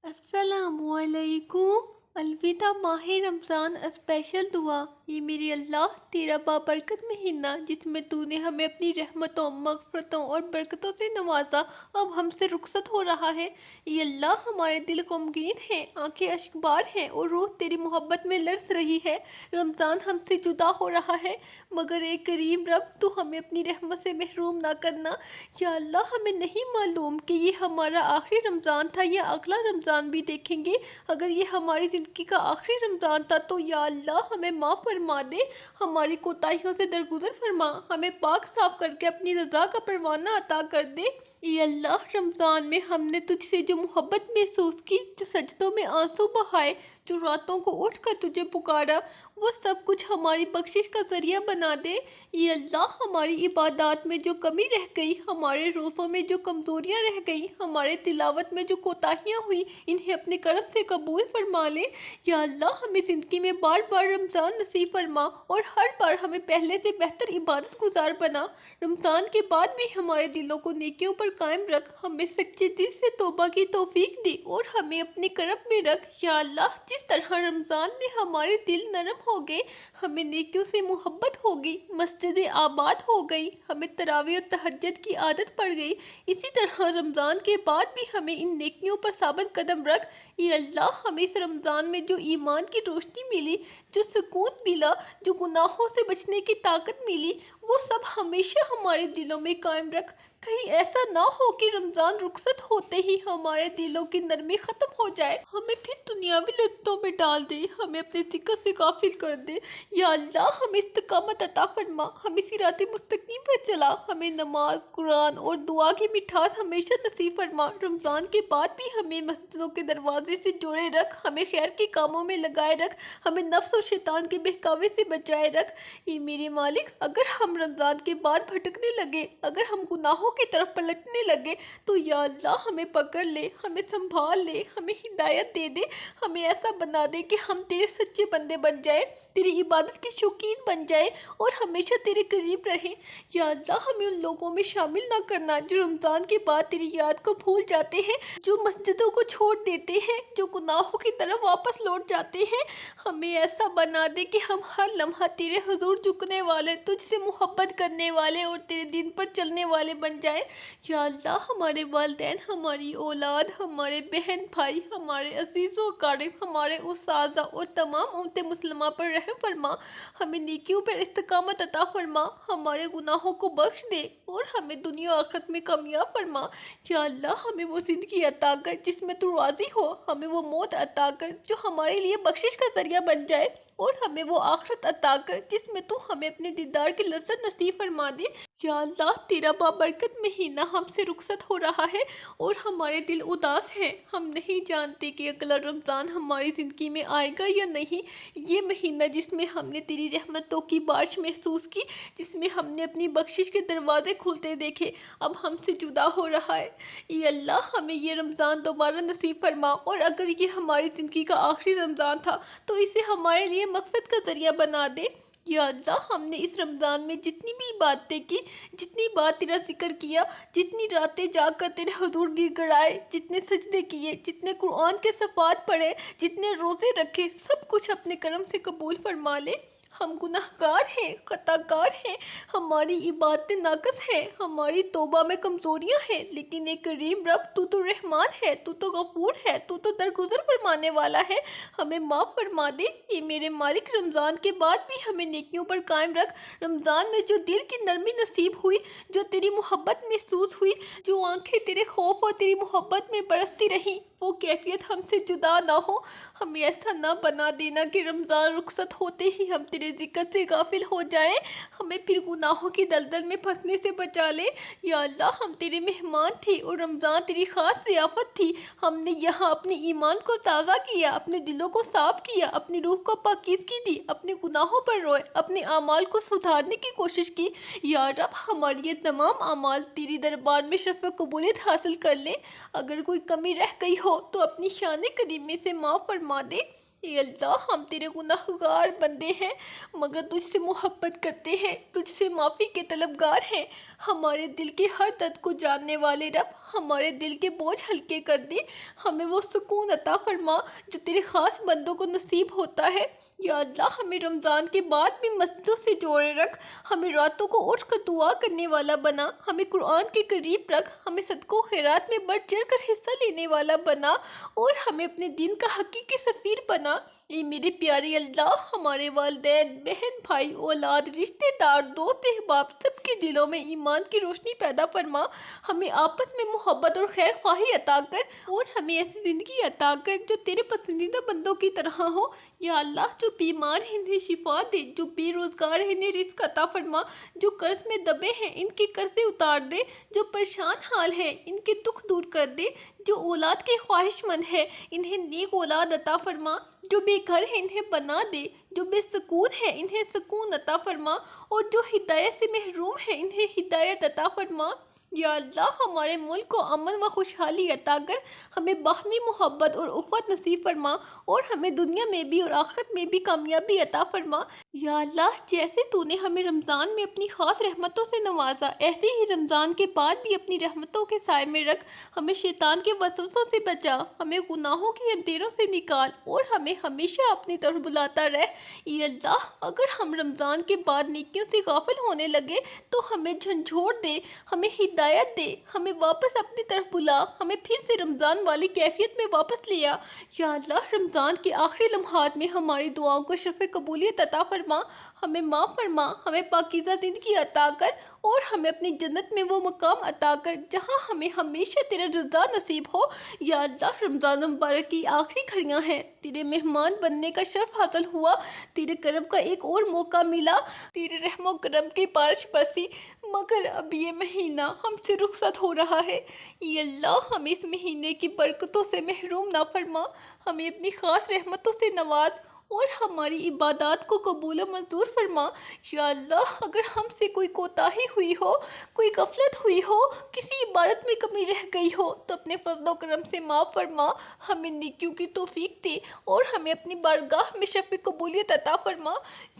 السلام علیکم۔ الوداع ماہ رمضان اسپیشل دعا۔ یہ میرے اللہ تیرا بابرکت مہینہ جس میں تو نے ہمیں اپنی رحمتوں، مغفرتوں اور برکتوں سے نوازا، اب ہم سے رخصت ہو رہا ہے۔ یہ اللہ ہمارے دل غمگین ہیں، آنکھیں اشکبار ہیں اور روح تیری محبت میں لرز رہی ہے۔ رمضان ہم سے جدا ہو رہا ہے، مگر اے کریم رب تو ہمیں اپنی رحمت سے محروم نہ کرنا۔ یا اللہ ہمیں نہیں معلوم کہ یہ ہمارا آخری رمضان تھا یا اگلا رمضان بھی دیکھیں گے۔ اگر یہ ہماری زندگی کا آخری رمضان تھا تو یا اللہ ہمیں معاف فرما دے، ہماری کوتاہیوں سے درگزر فرما، ہمیں پاک صاف کر کے اپنی رضا کا پروانہ عطا کر دے۔ اے اللہ رمضان میں ہم نے تجھ سے جو محبت محسوس کی، جو سجدوں میں آنسو بہائے، جو راتوں کو اٹھ کر تجھے پکارا، وہ سب کچھ ہماری بخشش کا ذریعہ بنا دے۔ اے اللہ ہماری عبادات میں جو کمی رہ گئی، ہمارے روزوں میں جو کمزوریاں رہ گئی، ہمارے تلاوت میں جو کوتاہیاں ہوئی، انہیں اپنے کرم سے قبول فرما لے۔ یا اللہ ہمیں زندگی میں بار بار رمضان نصیب فرما اور ہر بار ہمیں پہلے سے بہتر عبادت گزار بنا۔ رمضان کے بعد بھی ہمارے دلوں کو نیکیوں پر قائم رکھ، ہمیں سچے دل سے توبہ کی توفیق دی اور ہمیں اپنے کرم میں رکھ۔ یا اللہ جس طرح رمضان میں ہمارے دل نرم ہو گئے، ہمیں نیکیوں سے محبت ہو گئی، مسجدیں آباد ہو گئی، ہمیں تراویح و تہجد کی عادت پڑ گئی، اسی طرح رمضان کے بعد بھی ہمیں ان نیکیوں پر ثابت قدم رکھ۔ اے اللہ ہمیں اس رمضان میں جو ایمان کی روشنی ملی، جو سکون ملا، جو گناہوں سے بچنے کی طاقت ملی، وہ سب ہمیشہ ہمارے دلوں میں قائم رکھ۔ کہیں ایسا نہ ہو کہ رمضان رخصت ہوتے ہی ہمارے دلوں کی نرمی ختم ہو جائے، ہمیں پھر دنیاوی لذتوں میں ڈال دے، ہمیں اپنے ذکر سے غافل کر دے۔ یا اللہ ہمیں استقامت عطا فرما، ہمیں صراط مستقیم پر چلا، ہمیں نماز، قرآن اور دعا کی مٹھاس ہمیشہ نصیب فرما۔ رمضان کے بعد بھی ہمیں مسجدوں کے دروازے سے جوڑے رکھ، ہمیں خیر کے کاموں میں لگائے رکھ، ہمیں نفس اور شیطان کے بہکاوے سے بچائے رکھ۔ اے میرے مالک اگر ہم رمضان کے بعد بھٹکنے لگے، اگر ہم گناہوں کی طرف پلٹنے لگے تو یا اللہ ہمیں پکڑ لے، ہمیں سنبھال لے، ہمیں ہدایت دے دے، ہمیں ایسا بنا دے کہ ہم تیرے سچے بندے بن جائیں، تیری عبادت کے شوقین بن جائیں اور ہمیشہ تیرے قریب رہیں۔ یا اللہ ہمیں ان لوگوں میں شامل نہ کرنا جو رمضان کے بعد تیری یاد کو بھول جاتے ہیں، جو مسجدوں کو چھوڑ دیتے ہیں، جو گناہوں کی طرف واپس لوٹ جاتے ہیں۔ ہمیں ایسا بنا دے کہ ہم ہر لمحہ تیرے حضور جھکنے والے، تجھ سے محبت کرنے والے اور تیرے دین پر چلنے والے بن جائیں۔ یا اللہ ہمارے والدین، ہماری اولاد، ہمارے بہن بھائی، ہمارے عزیز و اقارب، ہمارے اساتذہ اور تمام امت مسلمہ پر رحم فرما، ہمیں نیکیوں پر استقامت عطا فرما، ہمارے گناہوں کو بخش دے اور ہمیں دنیا و آخرت میں کامیاب فرما۔ یا اللہ ہمیں وہ زندگی عطا کر جس میں تو راضی ہو، ہمیں وہ موت عطا کر جو ہمارے لیے بخشش کا ذریعہ بن جائے اور ہمیں وہ آخرت عطا کر جس میں تو ہمیں اپنے دیدار کی لذت نصیب فرما دے۔ یا اللہ تیرا بابرکت مہینہ ہم سے رخصت ہو رہا ہے اور ہمارے دل اداس ہیں، ہم نہیں جانتے کہ اگلا رمضان ہماری زندگی میں آئے گا یا نہیں۔ یہ مہینہ جس میں ہم نے تیری رحمتوں کی بارش محسوس کی، جس میں ہم نے اپنی بخشش کے دروازے کھلتے دیکھے، اب ہم سے جدا ہو رہا ہے۔ اے اللہ ہمیں یہ رمضان دوبارہ نصیب فرما اور اگر یہ ہماری زندگی کا آخری رمضان تھا تو اسے ہمارے لیے مغفرت کا ذریعہ بنا دے۔ یا اللہ ہم نے اس رمضان میں جتنی بھی عبادتیں کی، جتنی بار تیرا ذکر کیا، جتنی راتیں جا کر تیرے حضور گر گڑائے، جتنے سجدے کیے، جتنے قرآن کے صفحات پڑھے، جتنے روزے رکھے، سب کچھ اپنے کرم سے قبول فرما لے۔ ہم گناہ گار ہیں، خطا کار ہیں، ہماری عبادتیں ناقص ہیں، ہماری توبہ میں کمزوریاں ہیں، لیکن اے کریم رب تو رحمان ہے، تو غفور ہے، تو درگزر فرمانے والا ہے، ہمیں معاف فرما دے۔ اے میرے مالک رمضان کے بعد بھی ہمیں نیکیوں پر قائم رکھ۔ رمضان میں جو دل کی نرمی نصیب ہوئی، جو تیری محبت محسوس ہوئی، جو آنکھیں تیرے خوف اور تیری محبت میں برستی رہیں، وہ کیفیت ہم سے جدا نہ ہو۔ ہمیں ایسا نہ بنا دینا کہ رمضان رخصت ہوتے ہی ہم تیرے ذکر سے غافل ہو جائیں، ہمیں پھر گناہوں کی دلدل میں پھنسنے سے بچا لے۔ یا اللہ ہم تیرے مہمان تھے اور رمضان تیری خاص ضیافت تھی، ہم نے یہاں اپنے ایمان کو تازہ کیا، اپنے دلوں کو صاف کیا، اپنی روح کو پاکیزگی دی، اپنے گناہوں پر روئے، اپنے اعمال کو سدھارنے کی کوشش کی۔ یا رب ہماری یہ تمام اعمال تیری دربار میں شرف قبولیت حاصل کر لے۔ اگر کوئی کمی رہ گئی ہو تو اپنی شان کریمی سے معاف فرما دے۔ اے اللہ ہم تیرے گناہگار بندے ہیں مگر تجھ سے محبت کرتے ہیں، تجھ سے معافی کے طلبگار ہیں۔ ہمارے دل کے ہر درد کو جاننے والے رب ہمارے دل کے بوجھ ہلکے کر دے، ہمیں وہ سکون عطا فرما جو تیرے خاص بندوں کو نصیب ہوتا ہے۔ یا اللہ ہمیں رمضان کے بعد بھی مسجدوں سے جوڑے رکھ، ہمیں راتوں کو اٹھ کر دعا کرنے والا بنا، ہمیں قرآن کے قریب رکھ، ہمیں صدقوں خیرات میں بڑھ چڑھ کر حصہ لینے والا بنا اور ہمیں اپنے دین کا حقیقی سفیر بنا۔ اے میرے پیارے اللہ ہمارے والدین، بہن، بھائی، اولاد، رشتے دار، دوست، احباب سب کے دلوں میں ایمان کی روشنی پیدا فرما، ہمیں آپس میں محبت اور خیر خواہی عطا کر اور ہمیں ایسی زندگی عطا کر جو تیرے پسندیدہ بندوں کی طرح ہو۔ یا اللہ جو بیمار ہیں انہیں شفا دے، جو بے روزگار ہیں انہیں رزق عطا فرما، جو قرض میں دبے ہیں ان کے قرضے اتار دے، جو پریشان حال ہیں ان کے دکھ دور کر دے، جو اولاد کے خواہش مند ہے انہیں نیک اولاد عطا فرما، جو بے گھر ہیں انہیں بنا دے، جو بے سکون ہے انہیں سکون عطا فرما اور جو ہدایت سے محروم ہے انہیں ہدایت عطا فرما۔ یا اللہ ہمارے ملک کو امن و خوشحالی عطا کر، ہمیں باہمی محبت اور اخوت نصیب فرما اور ہمیں دنیا میں بھی اور آخرت میں بھی کامیابی عطا فرما۔ یا اللہ جیسے تو نے ہمیں رمضان میں اپنی خاص رحمتوں سے نوازا، ایسے ہی رمضان کے بعد بھی اپنی رحمتوں کے سائے میں رکھ، ہمیں شیطان کے وسوسوں سے بچا، ہمیں گناہوں کے اندھیروں سے نکال اور ہمیں ہمیشہ اپنی طرف بلاتا رہ۔ اے اللہ اگر ہم رمضان کے بعد نیکیوں سے غافل ہونے لگے تو ہمیں جھنجھوڑ دے، ہمیں ہدایت دے، ہمیں واپس اپنی طرف بلا، ہمیں پھر سے رمضان والی کیفیت میں واپس لیا۔ یا اللہ رمضان کے آخری لمحات میں ہماری دعاؤں کو شرف قبولیت عطا فرما، ہمیں معاف فرما، ہمیں پاکیزہ زندگی عطا کر اور ہمیں اپنی جنت میں وہ مقام عطا کر جہاں ہمیں ہمیشہ تیرا رضا نصیب ہو۔ یا اللہ رمضان مبارک کی آخری گھڑیاں ہیں، تیرے مہمان بننے کا شرف حاصل ہوا، تیرے کرم کا ایک اور موقع ملا، تیرے رحم و کرم کی بارش برسی، مگر اب یہ مہینہ ہم سے رخصت ہو رہا ہے۔ اے اللہ ہمیں اس مہینے کی برکتوں سے محروم نہ فرما، ہمیں اپنی خاص رحمتوں سے نواز اور ہماری عبادات کو قبول و منظور فرما۔ یا اللہ اگر ہم سے کوئی کوتاہی ہوئی ہو، کوئی غفلت ہوئی ہو، کسی عبادت میں کمی رہ گئی ہو تو اپنے فضل و کرم سے معاف فرما، ہمیں نیکیوں کی توفیق دے اور ہمیں اپنی بارگاہ میں شرف قبولیت عطا فرما۔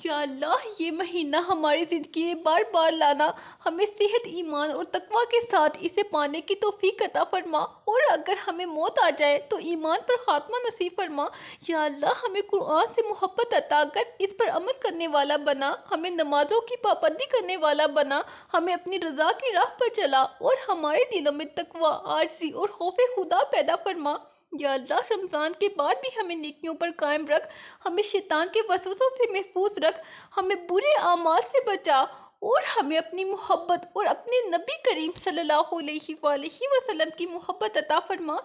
یا اللہ یہ مہینہ ہماری زندگی میں بار بار لانا، ہمیں صحت، ایمان اور تقوی کے ساتھ اسے پانے کی توفیق عطا فرما اور اگر ہمیں موت آ جائے تو ایمان پر خاتمہ نصیب فرما۔ یا اللہ ہمیں قرآن سے محبت عطا کر اس پر عمل کرنے والا بنا، ہمیں نمازوں کی پابندی کرنے والا بنا، ہمیں اپنی رضا کی راہ پر چلا اور ہمارے دلوں میں تقوی، عاجزی اور خوف خدا پیدا فرما۔ یا اللہ رمضان کے بعد بھی ہمیں نیکیوں پر قائم رکھ، ہمیں شیطان کے وسوسوں سے محفوظ رکھ، ہمیں برے اعمال سے بچا اور ہمیں اپنی محبت اور اپنے نبی کریم صلی اللہ علیہ وآلہ وسلم کی محبت عطا فرما۔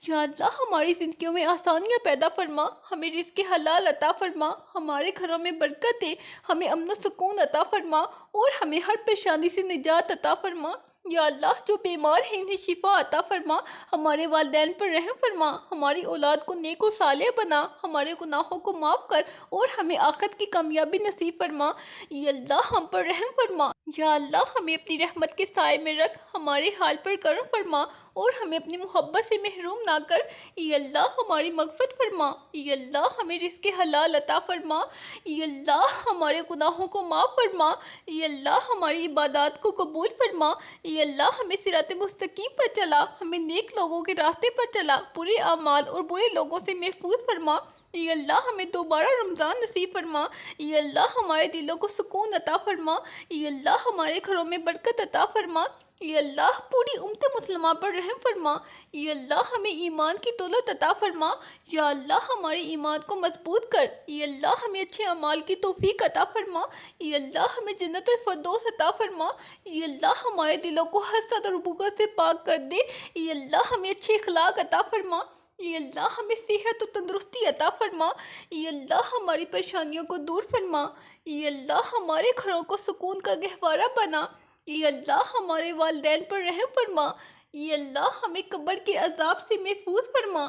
یا اللہ ہماری زندگیوں میں آسانیاں پیدا فرما، ہمیں رزق حلال عطا فرما، ہمارے گھروں میں برکت دے، ہمیں امن و سکون عطا فرما اور ہمیں ہر پریشانی سے نجات عطا فرما۔ یا اللہ جو بیمار ہیں انہیں شفا عطا فرما، ہمارے والدین پر رحم فرما، ہماری اولاد کو نیک و صالح بنا، ہمارے گناہوں کو معاف کر اور ہمیں آخرت کی کامیابی نصیب فرما۔ یا اللہ ہم پر رحم فرما، یا اللہ ہمیں اپنی رحمت کے سائے میں رکھ، ہمارے حال پر کرم فرما اور ہمیں اپنی محبت سے محروم نہ کر۔ اے اللہ ہماری مغفرت فرما، اے اللہ ہمیں رزق حلال عطا فرما، اے اللہ ہمارے گناہوں کو معاف فرما، اے اللہ ہماری عبادات کو قبول فرما، اے اللہ ہمیں صراط مستقیم پر چلا، ہمیں نیک لوگوں کے راستے پر چلا، برے اعمال اور برے لوگوں سے محفوظ فرما۔ اے اللہ ہمیں دوبارہ رمضان نصیب فرما، اے اللہ ہمارے دلوں کو سکون عطا فرما، اے اللہ ہمارے گھروں میں برکت عطا فرما، اے اللہ پوری امت مسلمہ پر رحم فرما، اے اللہ ہمیں ایمان کی دولت عطا فرما، یا اللہ ہمارے ایمان کو مضبوط کر، اے اللہ ہمیں اچھے اعمال کی توفیق عطا فرما، اے اللہ ہمیں جنت الفردوس عطا فرما، اے اللہ ہمارے دلوں کو حسد اور بغض سے پاک کر دے، اے اللہ ہمیں اچھے اخلاق عطا فرما، اے اللہ ہمیں صحت و تندرستی عطا فرما، اے اللہ ہماری پریشانیوں کو دور فرما، اے اللہ ہمارے گھروں کو سکون کا گہوارہ بنا، اے اللہ ہمارے والدین پر رحم فرما، اے اللہ ہمیں قبر کے عذاب سے محفوظ فرما،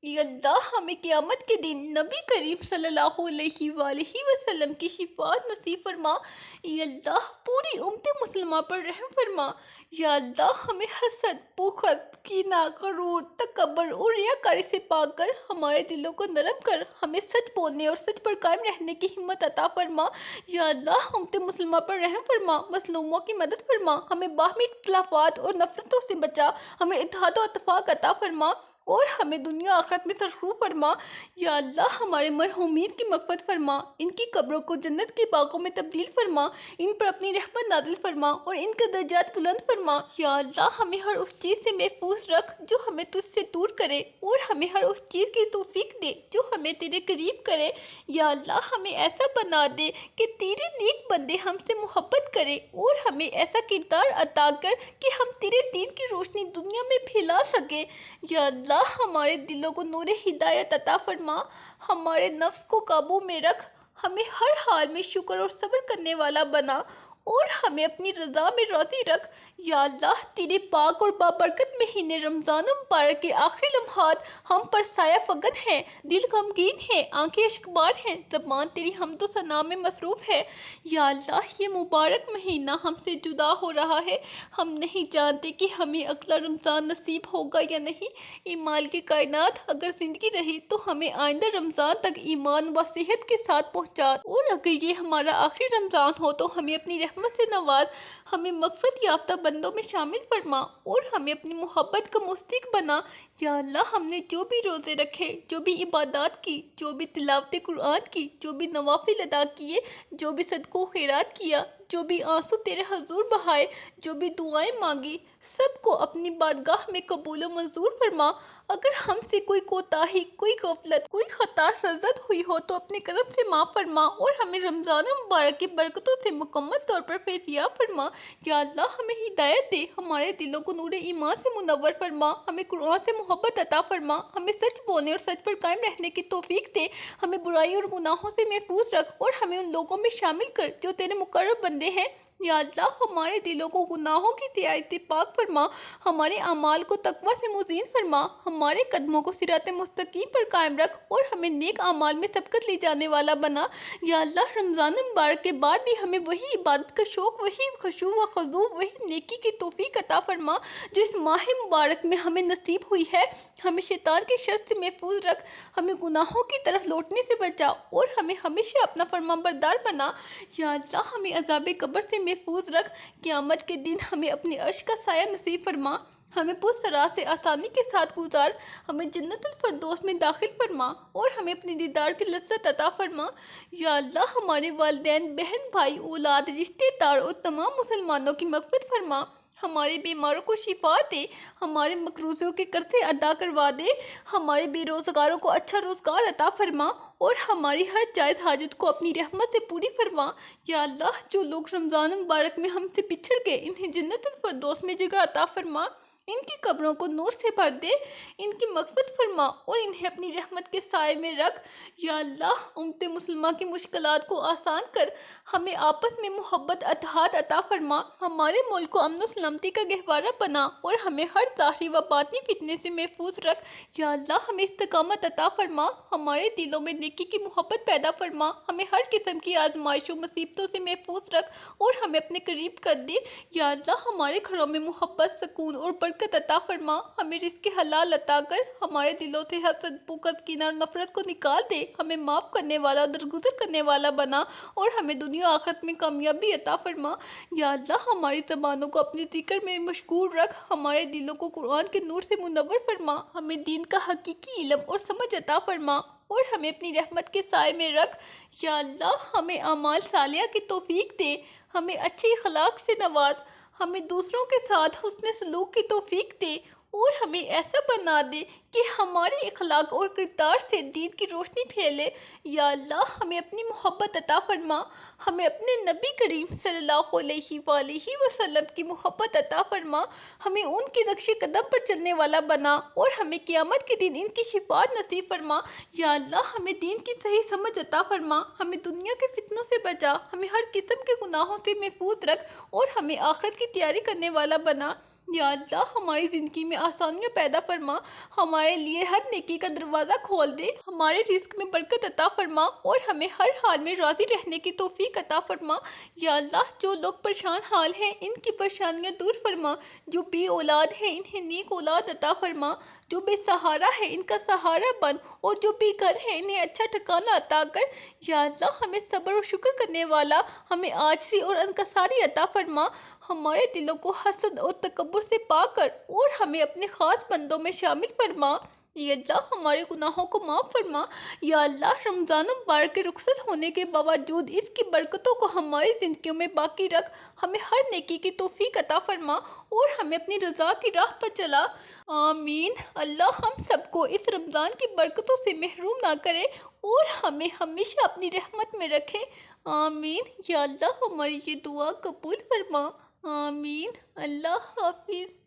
یا اللہ ہمیں قیامت کے دن نبی کریم صلی اللہ علیہ وآلہ وسلم کی شفاعت نصیب فرما۔ یا اللہ پوری امت مسلمہ پر رحم فرما۔ یا اللہ ہمیں حسد، بخل، کینہ، غرور، تکبر اور ریاکاری سے پاک کر ہمارے دلوں کو نرم کر ہمیں سچ بولنے اور سچ پر قائم رہنے کی ہمت عطا فرما۔ یا اللہ امت مسلمہ پر رحم فرما، مظلوموں کی مدد فرما، ہمیں باہمی اختلافات اور نفرتوں سے بچا، ہمیں اتحاد و اتفاق عطا فرما اور ہمیں دنیا آخرت میں سرخرو فرما۔ یا اللہ ہمارے مرحومین کی مغفرت فرما، ان کی قبروں کو جنت کے باغوں میں تبدیل فرما، ان پر اپنی رحمت نازل فرما اور ان کے درجات بلند فرما۔ یا اللہ ہمیں ہر اس چیز سے محفوظ رکھ جو ہمیں تجھ سے دور کرے اور ہمیں ہر اس چیز کی توفیق دے جو ہمیں تیرے قریب کرے۔ یا اللہ ہمیں ایسا بنا دے کہ تیرے نیک بندے ہم سے محبت کرے اور ہمیں ایسا کردار عطا کر کہ ہم تیرے دین کی روشنی دنیا میں پھیلا سکے۔ یا اللہ ہمارے دلوں کو نور ہدایت عطا فرما، ہمارے نفس کو قابو میں رکھ، ہمیں ہر حال میں شکر اور صبر کرنے والا بنا اور ہمیں اپنی رضا میں راضی رکھ۔ یا اللہ تیرے پاک اور بابرکت مہینے رمضان مبارک کے آخری لمحات ہم پر سایہ فگن ہیں، دل غمگین ہیں، آنکھیں اشکبار ہیں، زبان تیری حمد و ثنا میں مصروف ہے۔ یا اللہ یہ مبارک مہینہ ہم سے جدا ہو رہا ہے، ہم نہیں جانتے کہ ہمیں اگلا رمضان نصیب ہوگا یا نہیں۔ ایمان کی کائنات اگر زندگی رہی تو ہمیں آئندہ رمضان تک ایمان و صحت کے ساتھ پہنچا، اور اگر یہ ہمارا آخری رمضان ہو تو ہمیں اپنی رحمت سے نواز، ہمیں مغفرت یافتہ بندوں میں شامل فرما اور ہمیں اپنی محبت کا مستحق بنا۔ یا اللہ ہم نے جو بھی روزے رکھے، جو بھی عبادات کی، جو بھی تلاوت قرآن کی، جو بھی نوافل ادا کیے، جو بھی صدقہ و خیرات کیا، جو بھی آنسو تیرے حضور بہائے، جو بھی دعائیں مانگی، سب کو اپنی بارگاہ میں قبول و منظور فرما۔ اگر ہم سے کوئی کوتاہی، کوئی غفلت، کوئی خطا سرزد ہوئی ہو تو اپنے کرم سے معاف فرما اور ہمیں رمضان مبارک کی برکتوں سے مکمل طور پر فیضیاب فرما۔ یا اللہ ہمیں ہدایت دے، ہمارے دلوں کو نور ایمان سے منور فرما، ہمیں قرآن سے محبت عطا فرما، ہمیں سچ بولنے اور سچ پر قائم رہنے کی توفیق دے، ہمیں برائی اور گناہوں سے محفوظ رکھ اور ہمیں ان لوگوں میں شامل کر جو تیرے مقرب بندے ہیں۔ یا اللہ ہمارے دلوں کو گناہوں کی تہائی سے پاک فرما، ہمارے اعمال کو تقوی سے مزین فرما، ہمارے قدموں کو صراط مستقیم پر قائم رکھ اور ہمیں نیک اعمال میں سبقت لے جانے والا بنا۔ یا اللہ رمضان مبارک کے بعد بھی ہمیں وہی عبادت کا شوق، وہی خشوع و خضوع، وہی نیکی کی توفیق عطا فرما جو اس ماہ مبارک میں ہمیں نصیب ہوئی ہے۔ ہمیں شیطان کی شر سے محفوظ رکھ، ہمیں گناہوں کی طرف لوٹنے سے بچا اور ہمیں ہمیشہ اپنا فرمانبردار بنا۔ یا اللہ ہمیں عذاب قبر سے محفوظ رکھ، قیامت کے دن ہمیں اپنے عرش کا سایہ نصیب فرما، ہمیں پرسرا سے آسانی کے ساتھ گزار، ہمیں جنت الفردوس میں داخل فرما اور ہمیں اپنے دیدار کی لذت عطا فرما۔ یا اللہ ہمارے والدین، بہن، بھائی، اولاد، رشتے دار اور تمام مسلمانوں کی مغفرت فرما، ہمارے بیماروں کو شفا دے، ہمارے مقروضوں کے قرضے ادا کروا دے، ہمارے بے روزگاروں کو اچھا روزگار عطا فرما اور ہماری ہر جائز حاجت کو اپنی رحمت سے پوری فرما۔ یا اللہ جو لوگ رمضان مبارک میں ہم سے بچھڑ گئے انہیں جنت الفردوس میں جگہ عطا فرما، ان کی قبروں کو نور سے بھر دے، ان کی مغفرت فرما اور انہیں اپنی رحمت کے سائے میں رکھ۔ یا اللہ امت مسلمہ کی مشکلات کو آسان کر، ہمیں آپس میں محبت اتحاد عطا فرما، ہمارے ملک کو امن و سلامتی کا گہوارہ بنا اور ہمیں ہر ظاہری و باطنی فتنے سے محفوظ رکھ۔ یا اللہ ہمیں استقامت عطا فرما، ہمارے دلوں میں نیکی کی محبت پیدا فرما، ہمیں ہر قسم کی آزمائشوں مصیبتوں سے محفوظ رکھ اور ہمیں اپنے قریب کر دے۔ یا اللہ ہمارے گھروں میں محبت، سکون اور برکت عطا فرما، ہمیں رزق حلال عطا کر، ہمارے دلوں سے حسد، بغض، کینہ اور نفرت کو نکال دے، ہمیں معاف کرنے والا، درگزر کرنے والا بنا اور ہمیں دنیا آخرت میں کامیابی عطا فرما۔ یا اللہ ہماری زبانوں کو اپنے ذکر میں مشغول رکھ، ہمارے دلوں کو قرآن کے نور سے منور فرما، ہمیں دین کا حقیقی علم اور سمجھ عطا فرما اور ہمیں اپنی رحمت کے سائے میں رکھ۔ یا اللہ ہمیں اعمال صالحہ کی توفیق دے، ہمیں اچھے اخلاق سے نواز، ہمیں دوسروں کے ساتھ حسن سلوک کی توفیق دے اور ہمیں ایسا بنا دے کہ ہمارے اخلاق اور کردار سے دین کی روشنی پھیلے۔ یا اللہ ہمیں اپنی محبت عطا فرما، ہمیں اپنے نبی کریم صلی اللہ علیہ وآلہ وسلم کی محبت عطا فرما، ہمیں ان کے نقش قدم پر چلنے والا بنا اور ہمیں قیامت کے دن ان کی شفاعت نصیب فرما۔ یا اللہ ہمیں دین کی صحیح سمجھ عطا فرما، ہمیں دنیا کے فتنوں سے بچا، ہمیں ہر قسم کے گناہوں سے محفوظ رکھ اور ہمیں آخرت کی تیاری کرنے والا بنا۔ یا اللہ ہماری زندگی میں آسانیاں پیدا فرما، ہمارے لیے ہر نیکی کا دروازہ کھول دے، ہمارے رزق میں برکت عطا فرما اور ہمیں ہر حال میں راضی رہنے کی توفیق عطا فرما۔ یا اللہ جو لوگ پریشان حال ہیں ان کی پریشانیاں دور فرما، جو بے اولاد ہیں انہیں نیک اولاد عطا فرما، جو بے سہارا ہے ان کا سہارا بن، اور جو بے گھر ہے انہیں اچھا ٹھکانہ عطا کر۔ یا اللہ ہمیں صبر اور شکر کرنے والا، ہمیں عاجزی اور انکساری عطا فرما، ہمارے دلوں کو حسد اور تکبر سے پاک کر اور ہمیں اپنے خاص بندوں میں شامل فرما۔ یا اللہ ہمارے گناہوں کو معاف فرما۔ یا اللہ رمضان مبارک کے رخصت ہونے کے باوجود اس کی برکتوں کو ہماری زندگیوں میں باقی رکھ، ہمیں ہر نیکی کی توفیق عطا فرما اور ہمیں اپنی رضا کی راہ پر چلا۔ آمین۔ اللہ ہم سب کو اس رمضان کی برکتوں سے محروم نہ کرے اور ہمیں ہمیشہ اپنی رحمت میں رکھے۔ آمین۔ یا اللہ ہماری یہ دعا قبول فرما۔ آمین۔ اللہ حافظ۔